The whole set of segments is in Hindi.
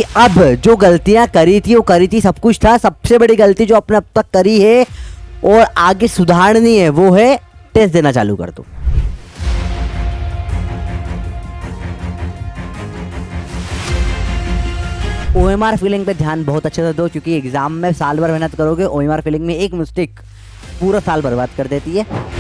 कि अब जो गलतियां करी थी वो करी थी, सब कुछ था। सबसे बड़ी गलती जो आपने अब तक करी है और आगे सुधारनी है वो है टेस्ट देना चालू कर दो। ओएमआर फीलिंग पे ध्यान बहुत अच्छे से दो, क्योंकि एग्जाम में साल भर मेहनत करोगे, ओएमआर फीलिंग में एक मिस्टेक पूरा साल बर्बाद कर देती है।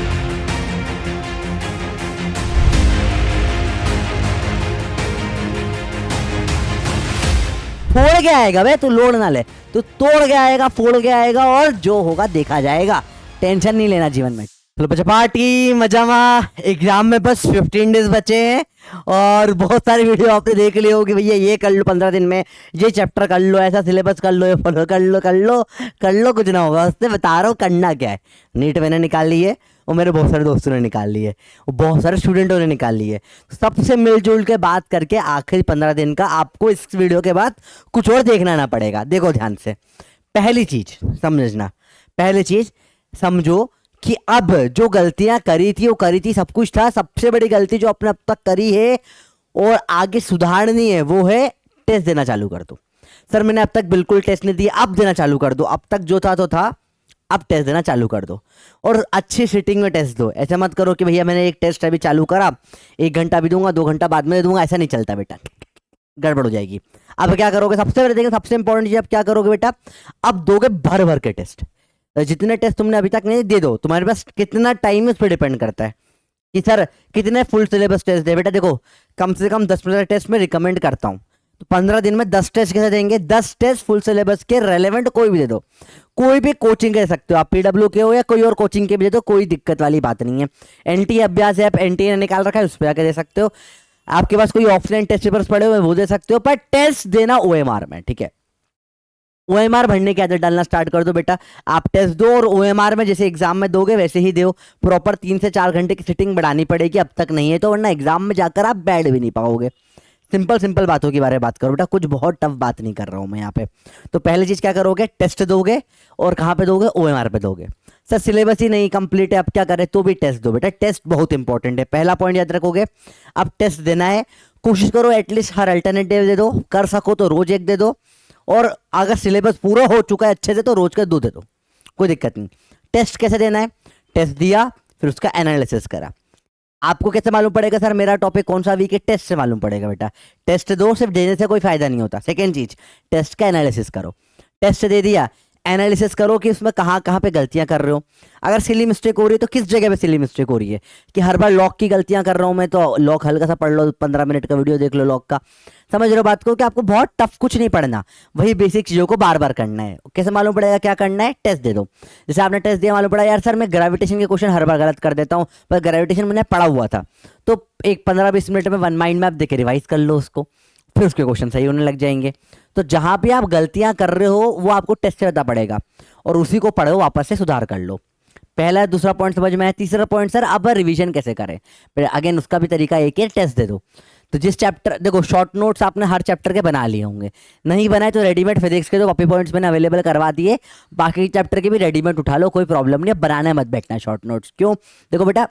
फोड़ के आएगा बे, तू लोड ना ले, तू तोड़ के आएगा, फोड़ के आएगा, और जो होगा देखा जाएगा। टेंशन नहीं लेना जीवन में। चलो बच्चा पार्टी मजामा, एग्जाम में बस 15 डेज बचे हैं और बहुत सारी वीडियो आपने देख ली होगी, भैया ये कर लो 15 दिन में, ये चैप्टर कर लो, ऐसा सिलेबस कर लो, ये फॉलो कर लो, कर लो, कुछ ना होगा। उससे बता रहा हूँ करना क्या है। नीट मैंने निकाल ली है और मेरे बहुत सारे दोस्तों ने निकाल ली है, और बहुत सारे स्टूडेंटों ने निकाल ली है। सबसे मिलजुल के बात करके आखिरी 15 दिन का आपको इस वीडियो के बाद कुछ और देखना ना पड़ेगा। देखो ध्यान से, पहली चीज समझना, पहली चीज समझो कि अब जो गलतियां करी थी वो करी थी, सब कुछ था। सबसे बड़ी गलती जो आपने अब तक करी है और आगे सुधारनी है वो है टेस्ट देना चालू कर दो। सर मैंने अब तक बिल्कुल टेस्ट नहीं दिया, अब देना चालू कर दो। अब तक जो था तो था, अब टेस्ट देना चालू कर दो और अच्छी सीटिंग में टेस्ट दो। ऐसा मत करो कि भैया मैंने एक टेस्ट अभी चालू करा, 1 घंटा भी दूंगा, 2 घंटा बाद में दे दूंगा, ऐसा नहीं चलता बेटा, गड़बड़ हो जाएगी। अब क्या करोगे, सबसे पहले देखिए, सबसे इंपॉर्टेंट चीज अब क्या करोगे बेटा, अब दोगे भर भर के टेस्ट। जितने टेस्ट तुमने अभी तक नहीं दे दो, तुम्हारे पास कितना टाइम है उस पर डिपेंड करता है कि सर कितने फुल सिलेबस टेस्ट दे। बेटा देखो, कम से कम 10 टेस्ट में रिकमेंड करता हूँ, तो 15 दिन में 10 टेस्ट कैसे देंगे, 10 टेस्ट फुल सिलेबस के रेलेवेंट कोई भी दे दो। कोई भी कोचिंग दे सकते हो आप, पीडब्ल्यू के हो या कोई और कोचिंग के भी दे दो, कोई दिक्कत वाली बात नहीं है। एनटी अभ्यास ऐप एनटी ने निकाल रखा है, उस पर आके दे सकते हो। आपके पास कोई ऑफलाइन टेस्ट पेपर्स पड़े हुए वो दे सकते हो, पर टेस्ट देना ओएमआर में, ठीक है। ओएमआर भरने की आदत डालना स्टार्ट कर दो बेटा। आप टेस्ट दो और ओएमआर में जैसे एग्जाम में दोगे वैसे ही दो। प्रॉपर 3 से 4 घंटे की सिटिंग बढ़ानी पड़ेगी, अब तक नहीं है तो, वरना एग्जाम में जाकर आप बैठ भी नहीं पाओगे। सिंपल बातों के बारे में बात करो बेटा, कुछ बहुत टफ बात नहीं कर रहा हूं मैं यहाँ पे। तो पहली चीज क्या करोगे, टेस्ट दोगे, और कहाँ पे दोगे, ओएमआर पे दोगे। सर सिलेबस ही नहीं कंप्लीट है, अब क्या करें, तो भी टेस्ट दो बेटा। टेस्ट बहुत इंपॉर्टेंट है, पहला पॉइंट याद रखोगे। अब टेस्ट देना है, कोशिश करो एटलीस्ट हर अल्टरनेटिव दे दो, कर सको तो रोज एक दे दो, और अगर सिलेबस पूरा हो चुका है अच्छे से तो रोज का 2 दे दो, कोई दिक्कत नहीं। टेस्ट कैसे देना है, टेस्ट दिया फिर उसका एनालिसिस करा। आपको कैसे मालूम पड़ेगा सर मेरा टॉपिक कौन सा वीक है, टेस्ट से मालूम पड़ेगा बेटा। टेस्ट दो, सिर्फ देने से कोई फायदा नहीं होता। सेकेंड चीज, टेस्ट का एनालिसिस करो। टेस्ट दे दिया, एनालिसिस करो कि उसमें कहाँ कहाँ पे गलतियां कर रहे हो। अगर सिली मिस्टेक हो रही है तो किस जगह पे सिली मिस्टेक हो रही है, कि हर बार लॉक की गलतियां कर रहा हूं मैं, तो लॉक हल्का सा पढ़ लो, 15 मिनट का वीडियो देख लो लॉक का। समझ रहे हो बात को, कि आपको बहुत टफ कुछ नहीं पढ़ना, वही बेसिक चीजों को बार बार करना है। कैसे मालूम पड़ेगा क्या करना है, टेस्ट दे दो। जैसे आपने टेस्ट दिया, मालूम पड़ा यार सर मैं ग्रेविटेशन के क्वेश्चन हर बार गलत कर देता हूँ, पर ग्रेविटेशन मैंने पढ़ा हुआ था, तो एक 15-20 मिनट में वन माइंड मैप देके रिवाइज कर लो उसको, फिर उसके क्वेश्चन सही होने लग जाएंगे। तो जहां भी आप गलतियां कर रहे हो वो आपको टेस्ट से पता पड़ेगा, और उसी को पढ़ो, वापस से सुधार कर लो। पहला दूसरा पॉइंट समझ में आया। तीसरा पॉइंट सर अब रिवीजन कैसे करें, अगेन उसका भी तरीका एक है, टेस्ट दे दो। तो जिस चैप्टर, देखो शॉर्ट नोट्स आपने हर चैप्टर के बना लिए होंगे, नहीं बनाए तो रेडीमेड फिजिक्स के जो कॉपी पॉइंट्स मैंने अवेलेबल करवा दिए, बाकी चैप्टर के भी रेडीमेड उठा लो, कोई प्रॉब्लम नहीं है। बनाने मत बैठना शॉर्ट नोट्स, क्यों, देखो बेटा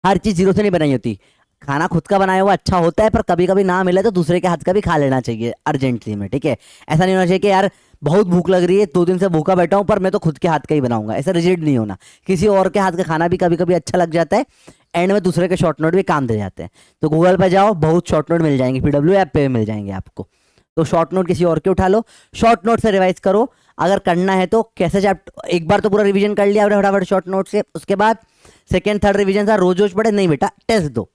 हर चीज जीरो से नहीं बनाई होती। खाना खुद का बनाया हुआ अच्छा होता है, पर कभी कभी ना मिले तो दूसरे के हाथ का भी खा लेना चाहिए अर्जेंटली में, ठीक है। ऐसा नहीं होना चाहिए कि यार बहुत भूख लग रही है, 2 दिन से भूखा बैठा हूं, पर मैं तो खुद के हाथ का ही बनाऊंगा, ऐसा रिजिड नहीं होना। किसी और के हाथ का खाना भी कभी कभी अच्छा लग जाता है, एंड में दूसरे के शॉर्ट नोट भी काम दे जाते हैं। तो गूगल पे जाओ, बहुत शॉर्ट नोट मिल जाएंगे, पीडब्ल्यू ऐप पे मिल जाएंगे आपको। तो शॉर्ट नोट किसी और के उठा लो, शॉर्ट नोट से रिवाइज करो। अगर करना है तो कैसे चैप्टर, एक बार तो पूरा रिवीजन कर लिया आपने फटाफट शॉर्ट नोट से, उसके बाद सेकेंड थर्ड रिवीजन था, रोज रोज पढ़े नहीं बेटा, टेस्ट दो।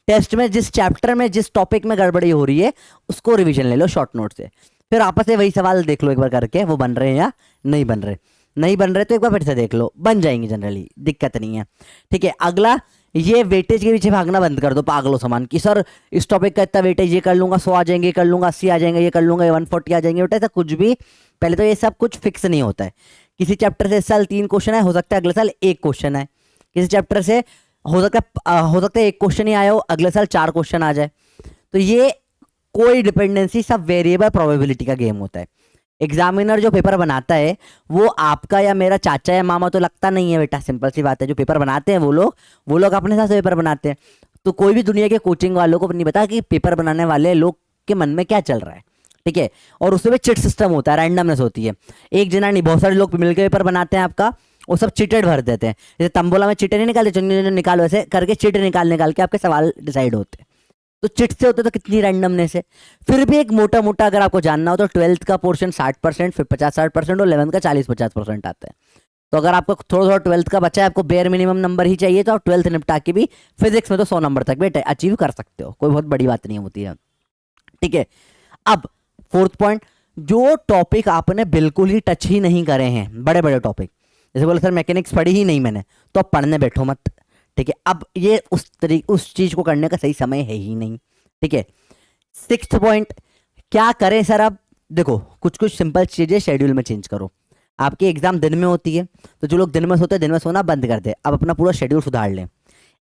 टेस्ट में जिस चैप्टर में जिस टॉपिक में गड़बड़ी हो रही है उसको रिवीजन ले लो शॉर्ट नोट से, फिर आपस में वही सवाल देख लो एक बार करके, वो बन रहे हैं या नहीं बन रहे। नहीं बन रहे तो एक बार फिर से देख लो, बन जाएंगे जनरली, दिक्कत नहीं है, ठीक है। अगला, ये वेटेज के पीछे भागना बंद कर दो पागलों समान, कि सर इस टॉपिक का इतना वेटेज, ये कर लूंगा 100 आ जाएंगे, कर लूंगा 80 आ जाएंगे, ये कर लूंगा 140 आ जाएंगे। बेटा ऐसा कुछ भी, पहले तो ये सब कुछ फिक्स नहीं होता है। किसी चैप्टर से इस साल 3 क्वेश्चन है, हो सकता है अगले साल 1 क्वेश्चन है। किसी चैप्टर से हो सकता है 1 क्वेश्चन ही आया हो, अगले साल 4 क्वेश्चन आ जाए। तो ये कोई डिपेंडेंसी, सब वेरिएबल प्रोबेबिलिटी का गेम होता है। एग्जामिनर जो पेपर बनाता है वो आपका या मेरा चाचा या मामा तो लगता नहीं है बेटा, सिंपल सी बात है। जो पेपर बनाते हैं वो लोग अपने हिसाब से पेपर बनाते हैं। तो कोई भी दुनिया के कोचिंग वालों को नहीं पता कि पेपर बनाने वाले लोग के मन में क्या चल रहा है, ठीक है। और उसमें भी चिट सिस्टम होता है, रैंडमनेस होती है, एक जना नहीं बहुत सारे लोग मिलकर पेपर बनाते हैं आपका, वो सब चिटेड भर देते हैं, जैसे तंबोला में चिटे नहीं निकालते, चुन निकाल, वैसे करके चिट निकाल के आपके सवाल डिसाइड होते हैं। तो चिट से होते तो कितनी रैंडमनेस है। फिर भी एक मोटा मोटा अगर आपको जानना हो तो 12th का पोर्शन 60%, फिर 50-60% और 11th का 40-50% आता है। तो अगर आपको थोड़ा थोड़ा 12th का बचा है, आपको बेयर मिनिमम नंबर ही चाहिए, तो आप 12th निपटा के भी फिजिक्स में तो 100 नंबर तक बेटे अचीव कर सकते हो, कोई बहुत बड़ी बात नहीं होती है। ठीक है। अब फोर्थ पॉइंट, जो टॉपिक आपने बिल्कुल ही टच ही नहीं करे हैं, बड़े बड़े टॉपिक, जैसे बोले सर मैकेनिक्स पढ़ी ही नहीं मैंने, तो अब पढ़ने बैठो मत। ठीक है। अब ये उस चीज को करने का सही समय है ही नहीं। ठीक है। सिक्स्थ पॉइंट, क्या करें सर? अब देखो कुछ कुछ सिंपल चीजें शेड्यूल में चेंज करो। आपकी एग्जाम दिन में होती है, तो जो लोग दिन में सोते हैं दिन में सोना बंद कर दे, अब अपना पूरा शेड्यूल सुधार लें।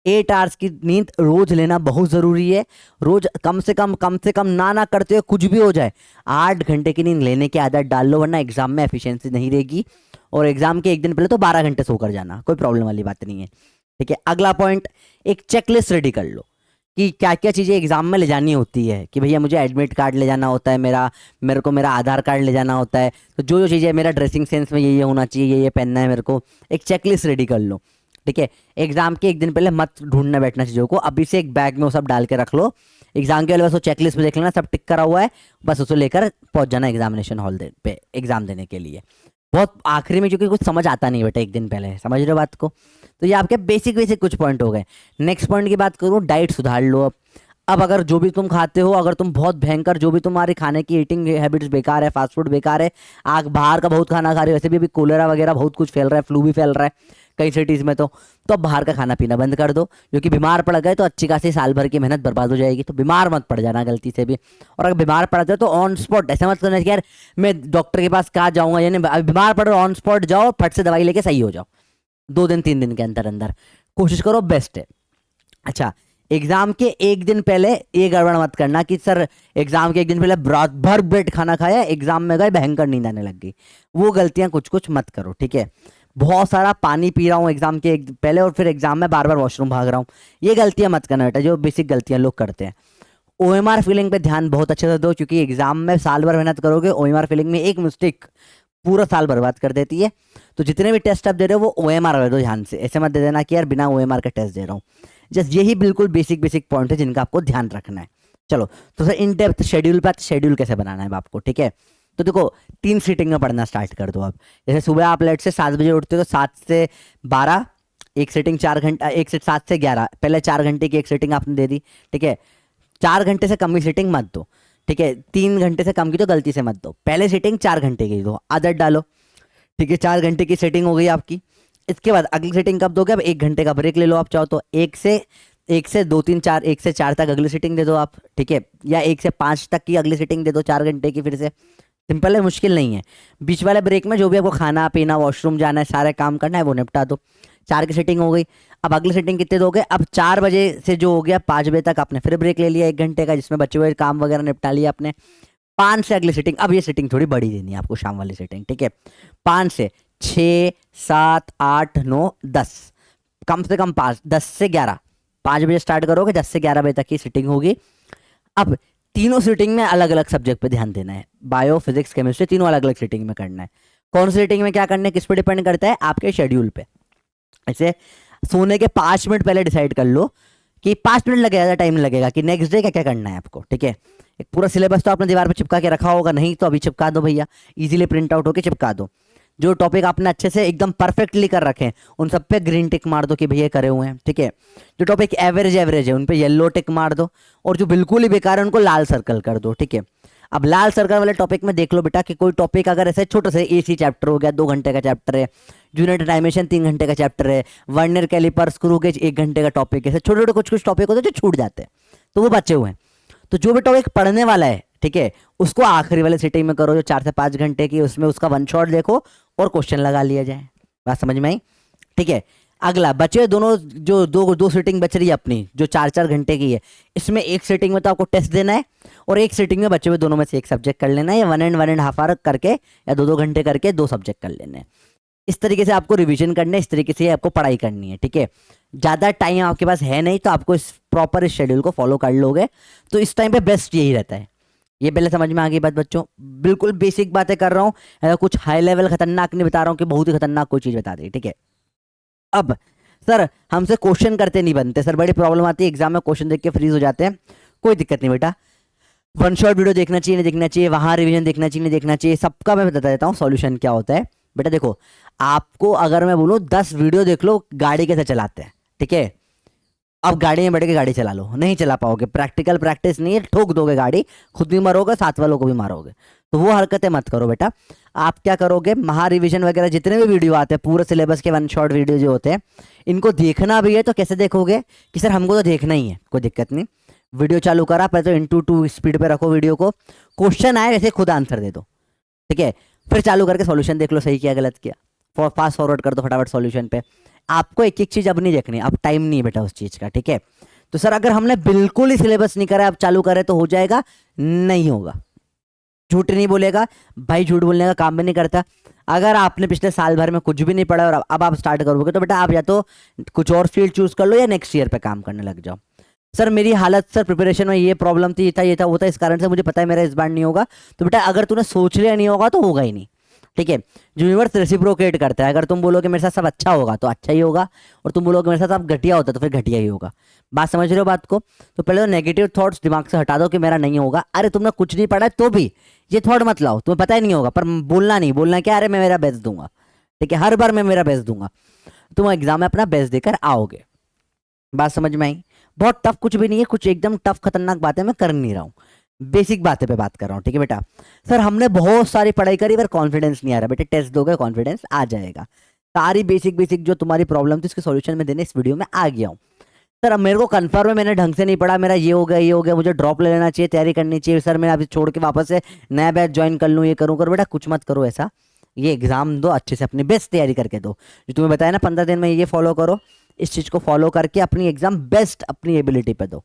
8 आवर्स की नींद रोज लेना बहुत जरूरी है। रोज कम से कम ना करते हुए कुछ भी हो जाए 8 घंटे की नींद लेने की आदत डाल लो, वरना एग्जाम में एफिशिएंसी नहीं रहेगी। और एग्जाम के एक दिन पहले तो 12 घंटे सोकर जाना, कोई प्रॉब्लम वाली बात नहीं है। ठीक है। अगला पॉइंट, एक चेकलिस्ट रेडी कर लो कि क्या क्या चीज़ें एग्जाम में ले जानी होती है, कि भैया मुझे एडमिट कार्ड ले जाना होता है, मेरे को मेरा आधार कार्ड ले जाना होता है, तो जो जो चीज़ें, मेरा ड्रेसिंग सेंस में ये होना चाहिए, ये पहनना है मेरे को, एक चेकलिस्ट रेडी कर लो। ठीक है। एग्जाम के एक दिन पहले मत ढूंढना बैठना चीज़ों को, अभी से एक बैग में वो सब डाल के रख लो। एग्जाम के पहले बस वो चेकलिस्ट में देख लेना सब टिक करा हुआ है, बस उसको लेकर पहुंच जाना एग्जामिनेशन हॉल पे एग्जाम देने के लिए। बहुत आखिरी में, क्योंकि कुछ समझ आता नहीं बेटा एक दिन पहले, समझ रहे हो बात को? तो ये आपके बेसिक कुछ पॉइंट हो गए। नेक्स्ट पॉइंट की बात करूँ, डाइट सुधार लो। अब अगर जो भी तुम खाते हो, अगर तुम बहुत भयंकर, जो भी तुम्हारी खाने की ईटिंग हैबिट्स बेकार है, फास्ट फूड बेकार है, आग बाहर का बहुत खाना खा रहे हो, वैसे भी अभी कोलेरा वगैरह बहुत कुछ फैल रहा है, फ्लू भी फैल रहा है कई सिटीज़ में, तो अब बाहर का खाना पीना बंद कर दो, क्योंकि बीमार पड़ गए तो अच्छी खासी साल भर की मेहनत बर्बाद हो जाएगी। तो बीमार मत पड़ जाना गलती से भी, और अगर बीमार पड़ जाए तो ऑन स्पॉट, ऐसा मत करना कि यार मैं डॉक्टर के पास कहाँ जाऊँगा, यानी बीमार पड़ो ऑन स्पॉट जाओ, फट से दवाई लेके सही हो जाओ 2 दिन 3 दिन के अंदर अंदर, कोशिश करो, बेस्ट है। अच्छा, एग्जाम के एक दिन पहले ये गड़बड़ मत करना कि सर एग्जाम के एक दिन पहले रात भर ब्रेड खाना खाया, एग्जाम में गए भयंकर नींद आने लग गई, वो गलतियां कुछ कुछ मत करो। ठीक है। बहुत सारा पानी पी रहा हूँ एग्जाम के एक पहले, और फिर एग्जाम में बार बार वॉशरूम भाग रहा हूँ, ये गलतियां मत करना बेटा, जो बेसिक गलतियां लोग करते हैं। ओएमआर फीलिंग पे ध्यान बहुत अच्छे से दो, क्योंकि एग्जाम में साल भर मेहनत करोगे, ओएमआर फीलिंग में एक मिस्टेक पूरा साल बर्बाद कर देती है। तो जितने भी टेस्ट आप दे रहे हो वो ओएमआर दो ध्यान से, ऐसे मत दे देना कि यार बिना ओएमआर का टेस्ट दे रहा हूँ। जस्ट यही बिल्कुल बेसिक पॉइंट है जिनका आपको ध्यान रखना है। चलो तो सर इन डेप्थ शेड्यूल पे, शेड्यूल कैसे बनाना है आपको? ठीक है। तो देखो 3 सीटिंग में पढ़ना स्टार्ट कर दो आप। जैसे सुबह आप लेट से 7 बजे उठते हो, तो 7 से 12 एक सीटिंग 4 घंटा, एक से 7 से 11 पहले 4 घंटे की एक सीटिंग आपने दे दी। ठीक है। 4 घंटे से कम की सीटिंग मत दो। ठीक है। 3 घंटे से कम की तो गलती से मत दो, पहले सीटिंग 4 घंटे की दो, आदत डालो। ठीक है। 4 घंटे की सेटिंग हो गई आपकी। इसके बाद अगली सेटिंग कब दोगे? अब 1 घंटे का ब्रेक ले लो आप चाहो तो, 1 से 2 3 4, 1 से 4 तक अगली सेटिंग दे दो आप। ठीक है। या 1 से 5 तक की अगली सेटिंग दे दो 4 घंटे की, फिर से सिंपल है, मुश्किल नहीं है। बीच वाले ब्रेक में जो भी आपको खाना पीना, वॉशरूम जाना है, सारे काम करना है, वो निपटा दो। 4 की सेटिंग हो गई। अब अगली सेटिंग कितने दोगे? अब 4 बजे से जो हो गया 5 बजे तक आपने फिर ब्रेक ले लिया 1 घंटे का, जिसमें बचे हुए काम वगैरह निपटा लिया आपने। 5 से अगली सेटिंग, अब ये सेटिंग थोड़ी बड़ी देनी है आपको, शाम वाली सेटिंग। ठीक है। 5 से 6 7 8 9 10, कम से कम 5, 10 से 11, 5 बजे स्टार्ट करोगे, 10 से 11 बजे तक की सीटिंग होगी। अब तीनों सीटिंग में अलग अलग सब्जेक्ट पे ध्यान देना है, बायो फिजिक्स केमिस्ट्री, तीनों अलग अलग सीटिंग में करना है। कौन सी सीटिंग में क्या करना है किस पे डिपेंड करता है? आपके शेड्यूल पे। ऐसे सोने के 5 मिनट पहले डिसाइड कर लो कि 5 मिनट लगेगा, टाइम लगेगा, कि नेक्स्ट डे क्या क्या करना है आपको। ठीक है। एक पूरा सिलेबस तो आपने दीवार पे चिपका के रखा होगा, नहीं तो अभी चिपका दो भैया, इजीली प्रिंट आउट होके चिपका दो। जो टॉपिक आपने अच्छे से एकदम परफेक्टली कर रखे हैं उन सब पे ग्रीन टिक मार दो कि भैया करे हुए हैं। ठीक है। जो टॉपिक एवरेज है उन पे येलो टिक मार दो, और जो बिल्कुल ही बेकार है उनको लाल सर्कल कर दो। ठीक है। अब लाल सर्कल वाले टॉपिक में देख लो बेटा कि कोई टॉपिक अगर ऐसे छोटे से एसी चैप्टर हो गया 2 घंटे का चैप्टर है, यूनिट डायमेंशन 3 घंटे का चैप्टर है, वर्नियर कैलिपर, स्क्रू गेज 1 घंटे का टॉपिक है, छोटे छोटे कुछ कुछ टॉपिक होते हैं जो छूट जाते हैं, तो वो बचे हुए हैं। तो जो भी टॉपिक पढ़ने वाला है, ठीक है, उसको आखिरी वाले सीटिंग में करो जो 4 से 5 घंटे की, उसमें उसका 1 शॉट देखो और क्वेश्चन लगा लिया जाए। बात समझ में आई? ठीक है। अगला बचे दोनों, जो दो सीटिंग बच रही है अपनी जो 4-4 घंटे की है, इसमें एक सीटिंग में तो आपको टेस्ट देना है, और एक सीटिंग में बचे हुए दोनों में से एक सब्जेक्ट कर लेना है, या 1.5 आवर करके या 2-2 घंटे करके 2 सब्जेक्ट कर लेने हैं। इस तरीके से आपको रिवीजन करना है, इस तरीके से आपको पढ़ाई करनी है। ठीक है। ज़्यादा टाइम आपके पास है नहीं, तो आपको इस प्रॉपर इस शेड्यूल को फॉलो कर लोगे तो इस टाइम पे बेस्ट यही रहता है ये पहले समझ में आ गई बात बच्चों? बिल्कुल बेसिक बातें कर रहा हूँ, ऐसा कुछ हाई लेवल खतरनाक नहीं बता रहा हूँ कि बहुत ही खतरनाक कोई चीज बता दी, ठीक है। अब सर हमसे क्वेश्चन करते नहीं बनते सर, बड़ी प्रॉब्लम आती है एग्जाम में, क्वेश्चन देख के फ्रीज हो जाते हैं। कोई दिक्कत नहीं बेटा, वन शॉट वीडियो देखना चाहिए नहीं देखना चाहिए, वहां रिवीजन देखना चाहिए नहीं देखना चाहिए, सबका मैं बता देता हूँ सॉल्यूशन क्या होता है। बेटा देखो, आपको अगर मैं बोलूँ 10 वीडियो देख लो गाड़ी कैसे चलाते हैं, ठीक है, अब गाड़ी में बैठ के गाड़ी चला लो, नहीं चला पाओगे, प्रैक्टिकल प्रैक्टिस नहीं है, ठोक दोगे गाड़ी, खुद भी मरोगे, साथ वालों को भी मारोगे। तो वो हरकतें मत करो बेटा। आप क्या करोगे, महा रिविजन वगैरह जितने भी वीडियो आते हैं पूरे सिलेबस के वन शॉट वीडियो जो होते हैं, इनको देखना भी है तो कैसे देखोगे कि सर हमको तो देखना ही है, कोई दिक्कत नहीं, वीडियो चालू करा, पहले तो इंटू 2 स्पीड पे रखो वीडियो को, क्वेश्चन आए वैसे खुद आंसर दे दो, ठीक है। फिर चालू करके सॉल्यूशन देख लो, सही किया गलत किया, फास्ट फॉरवर्ड कर दो फटाफट सॉल्यूशन पे। आपको एक एक चीज अब नहीं देखनी, अब टाइम नहीं है बेटा उस चीज का, ठीक है। तो सर अगर हमने बिल्कुल ही सिलेबस नहीं करा, अब चालू करे तो हो जाएगा? नहीं होगा। झूठ नहीं बोलेगा भाई, झूठ बोलने का काम भी नहीं करता। अगर आपने पिछले साल भर में कुछ भी नहीं पढ़ा और अब आप स्टार्ट करोगे तो बेटा आप या तो कुछ और फील्ड चूज कर लो या नेक्स्ट ईयर पे काम करने लग जाओ। सर मेरी हालत सर प्रिपरेशन में ये प्रॉब्लम थी, ये था वो था, इस कारण से मुझे पता है मेरा इस बार नहीं होगा। तो बेटा अगर तूने सोच लिया नहीं होगा तो होगा ही नहीं, ठीक है। यूनिवर्स रेसिप्रोकेट करता है, अगर तुम बोलोगे मेरे साथ सब अच्छा होगा तो अच्छा ही होगा, और तुम बोलोगे मेरे साथ सब घटिया होता है तो फिर घटिया ही होगा। बात समझ रहे हो बात को? तो पहले तो नेगेटिव थॉट्स दिमाग से हटा दो कि मेरा नहीं होगा। अरे तुमने कुछ नहीं पढ़ा है तो भी ये थॉट मत लाओ, तुम्हें पता ही नहीं होगा, पर बोलना नहीं, बोलना क्या, अरे मैं मेरा बेस्ट दूंगा, ठीक है, हर बार मैं मेरा बेस्ट दूंगा। तुम एग्जाम में अपना बेस्ट देकर आओगे। बात समझ में आई? बहुत टफ कुछ भी नहीं है, कुछ एकदम टफ खतरनाक बातें मैं कर नहीं रहा हूँ, बेसिक बातें पे बात कर रहा हूँ, ठीक है बेटा। सर हमने बहुत सारी पढ़ाई करी पर कॉन्फिडेंस नहीं आ रहा, बेटे टेस्ट दोगे कॉन्फिडेंस आ जाएगा। सारी बेसिक बेसिक जो तुम्हारी प्रॉब्लम थी उसके सॉल्यूशन में देने इस वीडियो में आ गया हूँ। सर अब मेरे को कंफर्म है मैंने ढंग से नहीं पढ़ा, मेरा ये हो गया ये हो गया, मुझे ड्रॉप ले लेना चाहिए, तैयारी करनी चाहिए, सर मैं अभी छोड़ के वापस से नया बैच ज्वाइन कर लूँ, ये करूँ कर, बेटा कुछ मत करो ऐसा। ये एग्जाम दो अच्छे से, अपनी बेस्ट तैयारी करके दो, जो तुम्हें बताया ना 15 दिन में ये फॉलो करो, इस चीज को फॉलो करके अपनी एग्जाम बेस्ट अपनी एबिलिटी पे दो,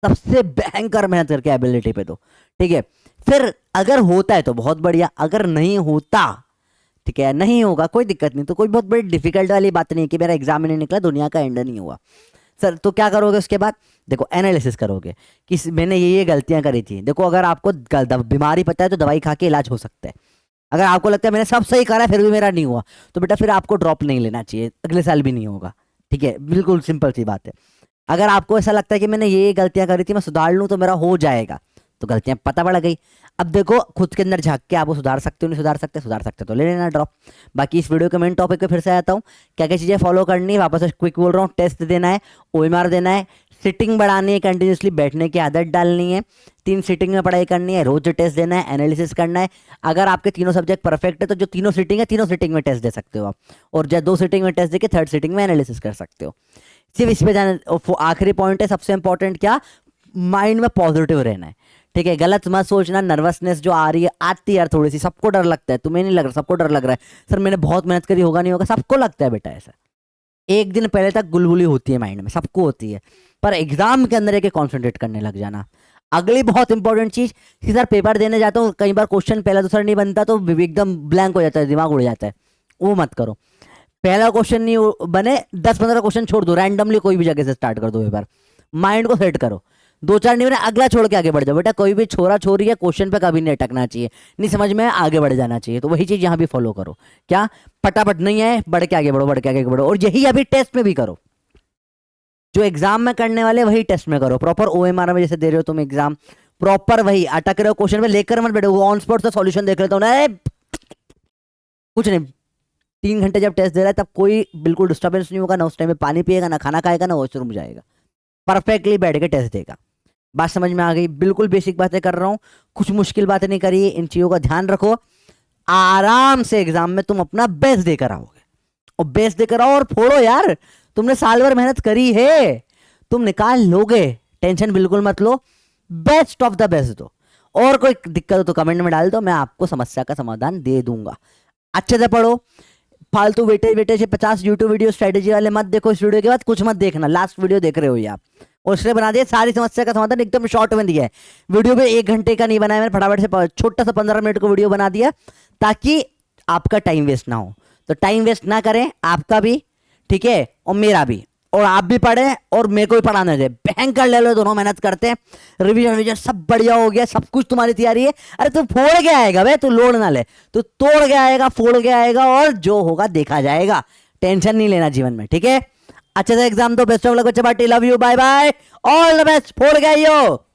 सबसे भयंकर मेहनत करके एबिलिटी पे दो, ठीक है। फिर अगर होता है तो बहुत बढ़िया, अगर नहीं होता, ठीक है, नहीं होगा कोई दिक्कत नहीं, तो कोई बहुत बड़ी डिफिकल्ट वाली बात नहीं है कि मेरा एग्जाम ही नहीं निकला, दुनिया का एंड नहीं हुआ। सर तो क्या करोगे उसके बाद? देखो एनालिसिस करोगे कि मैंने ये गलतियां करी थी। देखो अगर आपको बीमारी पता है तो दवाई खा के इलाज हो सकता है। अगर आपको लगता है मैंने सब सही करा फिर भी मेरा नहीं हुआ, तो बेटा फिर आपको ड्रॉप नहीं लेना चाहिए, अगले साल भी नहीं होगा, ठीक है, बिल्कुल सिंपल सी बात है। अगर आपको ऐसा लगता है कि मैंने ये गलतियां करी थी मैं सुधार लूं तो मेरा हो जाएगा, तो गलतियां पता पड़ गई। अब देखो खुद के अंदर झांक के आप वो सुधार सकते हो, नहीं सुधार सकते तो ले लेना ड्रॉप। बाकी इस वीडियो के मेन टॉपिक पे फिर से आता हूँ, क्या क्या चीज़ें फॉलो करनी है, वापस से क्विक बोल रहा हूँ, टेस्ट देना है, OMR देना है, सिटिंग बढ़ानी है, कंटिन्यूसली बैठने की आदत डालनी है, 3 सिटिंग में पढ़ाई करनी है, रोज टेस्ट देना है, एनालिसिस करना है। अगर आपके तीनों सब्जेक्ट परफेक्ट है तो जो तीनों सिटिंग है तीनों सिटिंग में टेस्ट दे सकते हो आप, और जब 2 सिटिंग में टेस्ट देके 3rd सिटिंग में एनालिसिस कर सकते हो। सिर्फ इस पे जाना। आखिरी पॉइंट है सबसे इंपॉर्टेंट, क्या, माइंड में पॉजिटिव रहना है, ठीक है। गलत मत सोचना, नर्वसनेस जो आ रही है आती है यार थोड़ी सी, सबको डर लगता है, तुम्हें नहीं लग रहा, सबको डर लग रहा है सर मैंने बहुत मेहनत करी होगा नहीं होगा, सबको लगता है बेटा ऐसा। एक दिन पहले तक गुलगुली होती है माइंड में, सबको होती है, पर एग्जाम के अंदर एक कॉन्सेंट्रेट करने लग जाना। अगली बहुत इंपॉर्टेंट चीज कि सर पेपर देने जाता हूँ कई बार क्वेश्चन पहला दूसरा नहीं बनता तो एकदम ब्लैंक हो जाता है, दिमाग उड़ जाता है, वो मत करो। पहला क्वेश्चन नहीं बने 10-15 क्वेश्चन छोड़ दो, रैंडमली कोई भी जगह से स्टार्ट कर दो, पेपर माइंड को सेट करो, 2-4 नहीं बने अगला छोड़ के आगे बढ़ जाओ। बेटा कोई भी छोरा छोरी है क्वेश्चन पे कभी नहीं अटकना चाहिए, नहीं समझ में आगे बढ़ जाना चाहिए, तो वही चीज यहाँ भी फॉलो करो, क्या फटाफट नहीं है, बढ़ के आगे बढ़ो, बढ़ के आगे बढ़ो। और यही अभी टेस्ट में भी करो, जो एग्जाम में करने वाले वही टेस्ट में करो, प्रॉपर OMR में जैसे दे रहे हो तुम एग्जाम, प्रॉपर वही अटक रहे हो क्वेश्चन में लेकर मत बैठो, ऑन स्पॉट से सॉल्यूशन देख लेता हूँ कुछ नहीं। 3 घंटे जब टेस्ट दे रहा है तब कोई बिल्कुल डिस्टर्बेंस नहीं होगा, ना उस टाइम में पानी पिएगा, ना खाना खाएगा, ना वॉशरूम जाएगा, परफेक्टली बैठ के टेस्ट देगा। बात समझ में आ गई? बिल्कुल बेसिक बातें कर रहा हूँ, कुछ मुश्किल बातें नहीं करी, इन चीजों का ध्यान रखो, आराम से एग्जाम में तुम अपना बेस्ट देकर आओगे, और बेस्ट देकर आओ और फोड़ो यार, तुमने साल भर मेहनत करी है, तुम निकाल लोगे, टेंशन बिल्कुल मत लो, बेस्ट ऑफ द बेस्ट दो। और कोई दिक्कत हो तो कमेंट में डाल दो, मैं आपको समस्या का समाधान दे दूंगा। अच्छे से पढ़ो, फालतू वेटेज 50 यूट्यूब वीडियो स्ट्रेटेजी वाले मत देखो, इस वीडियो के बाद कुछ मत देखना, लास्ट वीडियो देख रहे हो ये आप, और उसने बना दिया सारी समस्या का समाधान एकदम शॉर्ट में दिया है, वीडियो पे 1 घंटे का नहीं बनाया मैंने, फटाफट से छोटा सा 15 मिनट का वीडियो बना दिया ताकि आपका टाइम वेस्ट ना हो। तो टाइम वेस्ट ना करें आपका भी, ठीक है, और मेरा भी, और आप भी पढ़े और मेरे को भी पढ़ाने दे, भयंकर ले लो, दोनों मेहनत करते हैं, रिवीजन रिवीजन सब बढ़िया हो गया, सब कुछ तुम्हारी तैयारी है। अरे तू फोड़ के आएगा बे, तू लोड ना ले, तू तोड़ के आएगा, फोड़ के आएगा, और जो होगा देखा जाएगा। टेंशन नहीं लेना जीवन में, ठीक है। अच्छे से एग्जाम दो, बेस्ट ऑफ लक बच्चे party, love you, bye bye, all the best, फोड़ के आइयो।